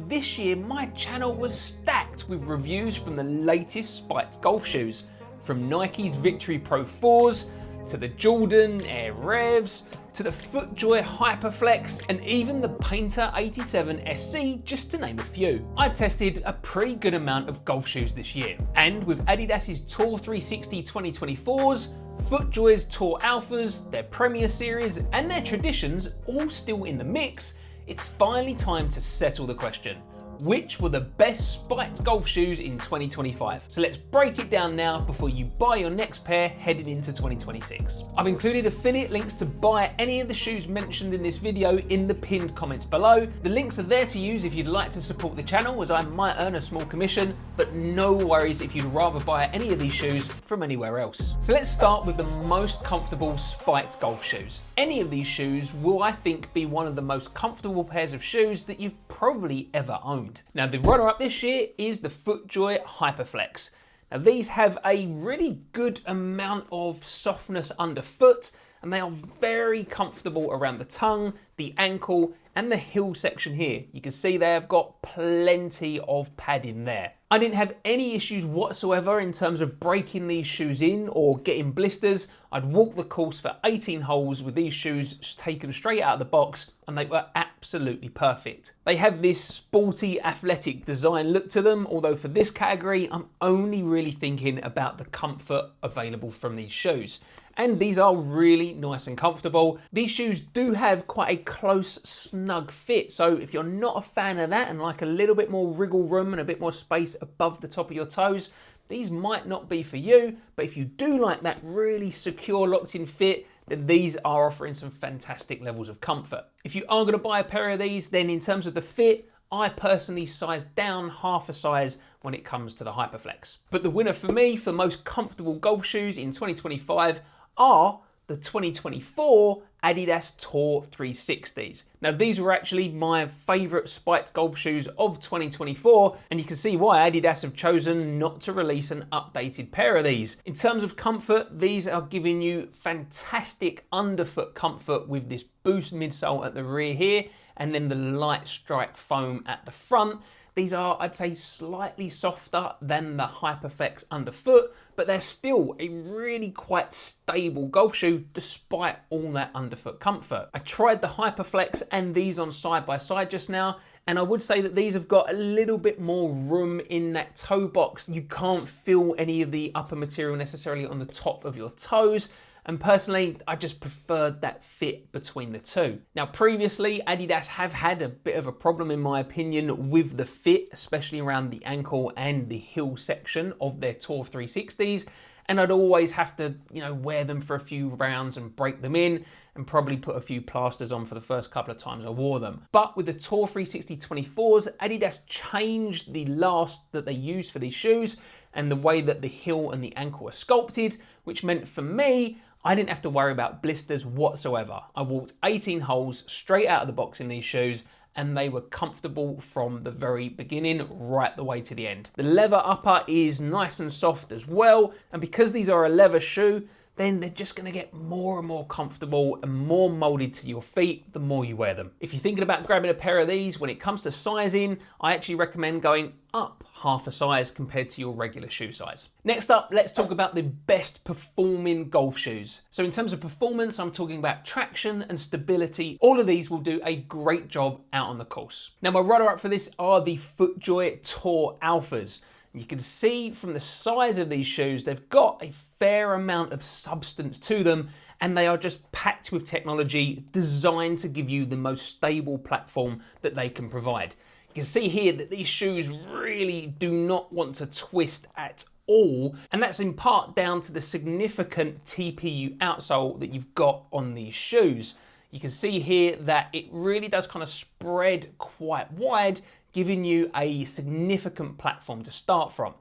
this year my channel was stacked with reviews from the latest spiked golf shoes, from Nike's Victory Pro 4s, to the Jordan Air Revs, to the FootJoy Hyperflex, and even the Payntr 87 SC, just to name a few. I've tested a pretty good amount of golf shoes this year, and with Adidas's Tour360 2024s, FootJoy's Tour Alphas, their Premier Series, and their Traditions all still in the mix, it's finally time to settle the question. Which were the best spiked golf shoes in 2025? So let's break it down now before you buy your next pair heading into 2026. I've included affiliate links to buy any of the shoes mentioned in this video in the pinned comments below. The links are there to use if you'd like to support the channel, as I might earn a small commission, but no worries if you'd rather buy any of these shoes from anywhere else. So let's start with the most comfortable spiked golf shoes. Any of these shoes will, I think, be one of the most comfortable pairs of shoes that you've probably ever owned. Now, the runner-up this year is the FootJoy Hyperflex. Now, these have a really good amount of softness underfoot, and they are very comfortable around the tongue, the ankle, and the heel section here. You can see they have got plenty of padding there. I didn't have any issues whatsoever in terms of breaking these shoes in or getting blisters. I'd walked the course for 18 holes with these shoes taken straight out of the box, and they were absolutely perfect. They have this sporty, athletic design look to them, although for this category, I'm only really thinking about the comfort available from these shoes. And these are really nice and comfortable. These shoes do have quite a close, snug fit. So if you're not a fan of that and like a little bit more wriggle room and a bit more space above the top of your toes, these might not be for you. But if you do like that really secure, locked in fit, then these are offering some fantastic levels of comfort. If you are gonna buy a pair of these, then in terms of the fit, I personally sized down half a size when it comes to the Hyperflex. But the winner for me for most comfortable golf shoes in 2025 are the 2024 Adidas Tour360s. Now, these were actually my favorite spiked golf shoes of 2024, and you can see why Adidas have chosen not to release an updated pair of these. In terms of comfort, these are giving you fantastic underfoot comfort with this boost midsole at the rear here, and then the light strike foam at the front. These are, I'd say, slightly softer than the Hyperflex underfoot, but they're still a really quite stable golf shoe despite all that underfoot comfort. I tried the Hyperflex and these on side by side just now, and I would say that these have got a little bit more room in that toe box. You can't feel any of the upper material necessarily on the top of your toes. And personally, I just preferred that fit between the two. Now, previously, Adidas have had a bit of a problem, in my opinion, with the fit, especially around the ankle and the heel section of their Tour360s. And I'd always have to, wear them for a few rounds and break them in and probably put a few plasters on for the first couple of times I wore them. But with the Tour360 24s, Adidas changed the last that they used for these shoes and the way that the heel and the ankle are sculpted, which meant for me, I didn't have to worry about blisters whatsoever. I walked 18 holes straight out of the box in these shoes, and they were comfortable from the very beginning right the way to the end. The leather upper is nice and soft as well, and because these are a leather shoe, then they're just gonna get more and more comfortable and more molded to your feet the more you wear them. If you're thinking about grabbing a pair of these, when it comes to sizing, I actually recommend going up half a size compared to your regular shoe size. Next up, let's talk about the best performing golf shoes. So in terms of performance, I'm talking about traction and stability. All of these will do a great job out on the course. Now, my runner-up for this are the FootJoy Tour Alphas. You can see from the size of these shoes, they've got a fair amount of substance to them, and they are just packed with technology designed to give you the most stable platform that they can provide. You can see here that these shoes really do not want to twist at all, and that's in part down to the significant TPU outsole that you've got on these shoes. You can see here that it really does kind of spread quite wide, giving you a significant platform to start from.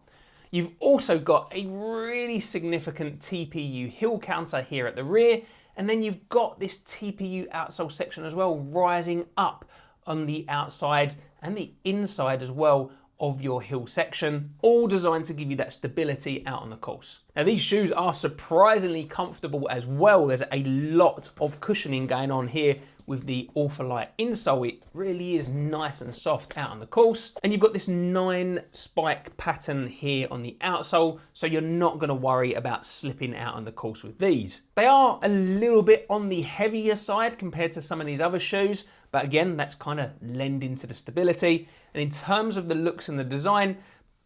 You've also got a really significant TPU heel counter here at the rear, and then you've got this TPU outsole section as well, rising up on the outside and the inside as well of your heel section, all designed to give you that stability out on the course. Now, these shoes are surprisingly comfortable as well. There's a lot of cushioning going on here with the ultralight insole, it really is nice and soft out on the course. And you've got this 9 spike pattern here on the outsole, so you're not going to worry about slipping out on the course with these. They are a little bit on the heavier side compared to some of these other shoes, but again, that's kind of lending to the stability. And in terms of the looks and the design,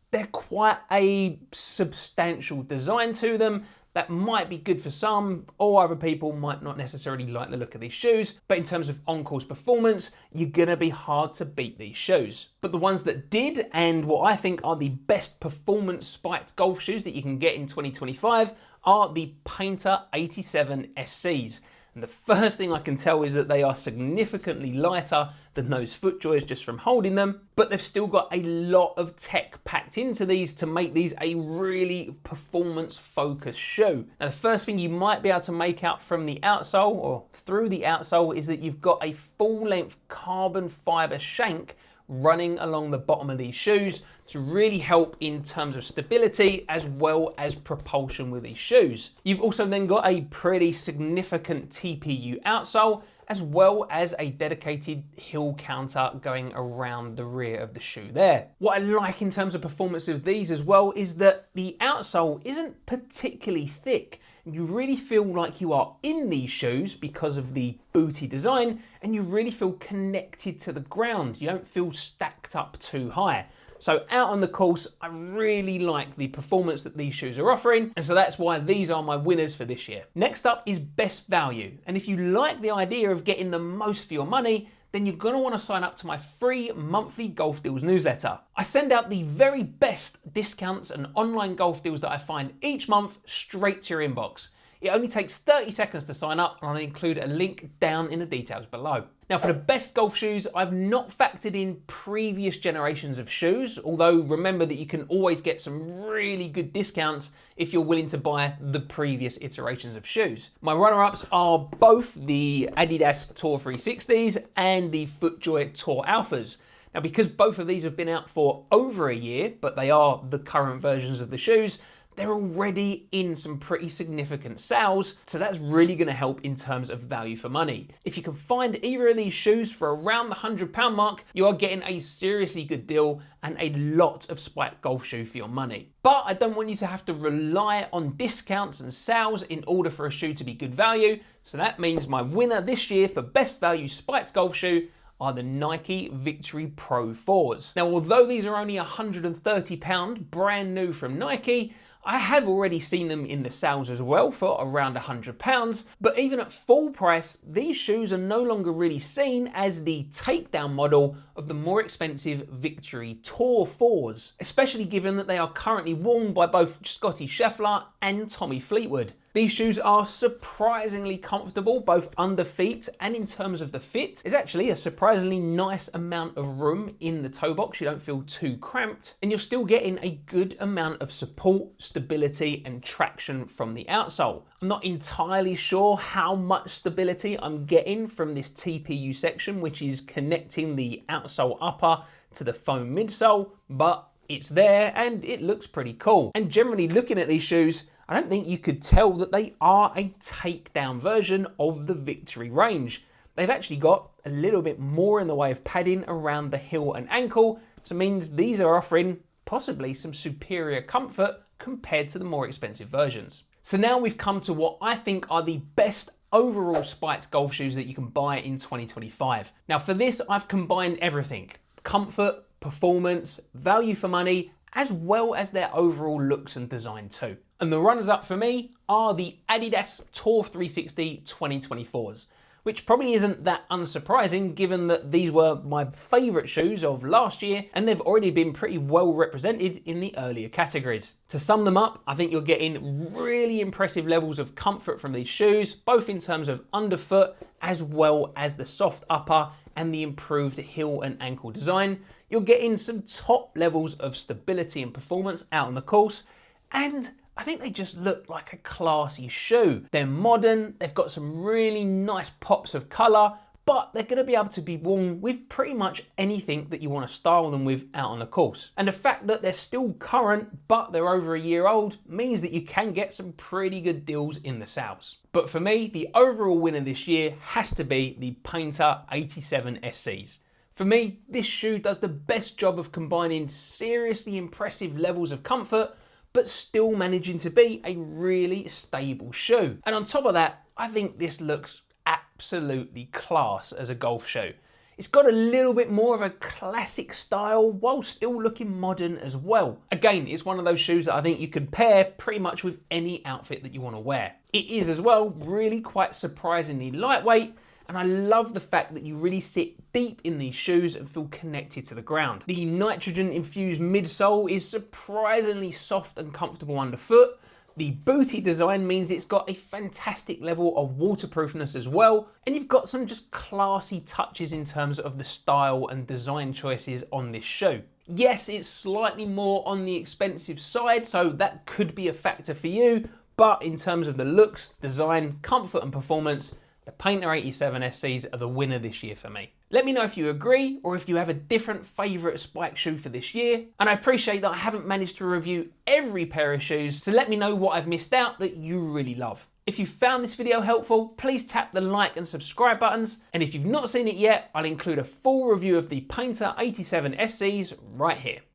they're quite a substantial design to them. That might be good for some, or other people might not necessarily like the look of these shoes. But in terms of on-course performance, you're gonna be hard to beat these shoes. But the ones that did, and what I think are the best performance spiked golf shoes that you can get in 2025, are the Payntr 87 SCs. And the first thing I can tell is that they are significantly lighter than those FootJoys just from holding them, but they've still got a lot of tech packed into these to make these a really performance focused shoe. Now the first thing you might be able to make out from the outsole or through the outsole is that you've got a full length carbon fiber shank running along the bottom of these shoes to really help in terms of stability as well as propulsion with these shoes. You've also then got a pretty significant TPU outsole as well as a dedicated heel counter going around the rear of the shoe there. What I like in terms of performance of these as well is that the outsole isn't particularly thick. You really feel like you are in these shoes because of the booty design, and you really feel connected to the ground. You don't feel stacked up too high. So out on the course, I really like the performance that these shoes are offering, and so that's why these are my winners for this year. Next up is best value, and if you like the idea of getting the most for your money, then you're gonna wanna sign up to my free monthly golf deals newsletter. I send out the very best discounts and online golf deals that I find each month straight to your inbox. It only takes 30 seconds to sign up, and I'll include a link down in the details below. Now for the best golf shoes, I've not factored in previous generations of shoes, although remember that you can always get some really good discounts if you're willing to buy the previous iterations of shoes. My runner-ups are both the Adidas Tour360s and the FootJoy Tour Alphas. Now because both of these have been out for over a year, but they are the current versions of the shoes, they're already in some pretty significant sales, so that's really going to help in terms of value for money. If you can find either of these shoes for around the £100 mark, you are getting a seriously good deal and a lot of spiked golf shoe for your money. But I don't want you to have to rely on discounts and sales in order for a shoe to be good value, so that means my winner this year for best value spiked golf shoe are the Nike Victory Pro 4s. Now, although these are only £130 brand new from Nike, I have already seen them in the sales as well for around £100, but even at full price, these shoes are no longer really seen as the takedown model of the more expensive Victory Tour 4s, especially given that they are currently worn by both Scotty Scheffler and Tommy Fleetwood. These shoes are surprisingly comfortable, both under feet and in terms of the fit. There's actually a surprisingly nice amount of room in the toe box. You don't feel too cramped, and you're still getting a good amount of support, stability, and traction from the outsole. I'm not entirely sure how much stability I'm getting from this TPU section, which is connecting the outsole upper to the foam midsole, but it's there and it looks pretty cool. And generally looking at these shoes, I don't think you could tell that they are a takedown version of the Victory range. They've actually got a little bit more in the way of padding around the heel and ankle, so it means these are offering possibly some superior comfort compared to the more expensive versions. So now we've come to what I think are the best overall spiked golf shoes that you can buy in 2025. Now for this, I've combined everything: comfort, performance, value for money, as well as their overall looks and design too. And the runners up for me are the Adidas Tour360 2024s, which probably isn't that unsurprising given that these were my favourite shoes of last year and they've already been pretty well represented in the earlier categories. To sum them up, I think you're getting really impressive levels of comfort from these shoes, both in terms of underfoot as well as the soft upper and the improved heel and ankle design. You're getting some top levels of stability and performance out on the course, and I think they just look like a classy shoe. They're modern, they've got some really nice pops of colour, but they're going to be able to be worn with pretty much anything that you want to style them with out on the course. And the fact that they're still current, but they're over a year old, means that you can get some pretty good deals in the sales. But for me, the overall winner this year has to be the Payntr 87 SCs. For me, this shoe does the best job of combining seriously impressive levels of comfort, but still managing to be a really stable shoe. And on top of that, I think this looks absolutely class as a golf shoe. It's got a little bit more of a classic style while still looking modern as well. Again, it's one of those shoes that I think you can pair pretty much with any outfit that you want to wear. It is as well really quite surprisingly lightweight, and I love the fact that you really sit deep in these shoes and feel connected to the ground. The nitrogen-infused midsole is surprisingly soft and comfortable underfoot. The booty design means it's got a fantastic level of waterproofness as well, and you've got some just classy touches in terms of the style and design choices on this shoe. Yes, it's slightly more on the expensive side, so that could be a factor for you, but in terms of the looks, design, comfort and performance, the Payntr 87 SCs are the winner this year for me. Let me know if you agree or if you have a different favourite spike shoe for this year. And I appreciate that I haven't managed to review every pair of shoes, so let me know what I've missed out that you really love. If you found this video helpful, please tap the like and subscribe buttons. And if you've not seen it yet, I'll include a full review of the Payntr 87 SCs right here.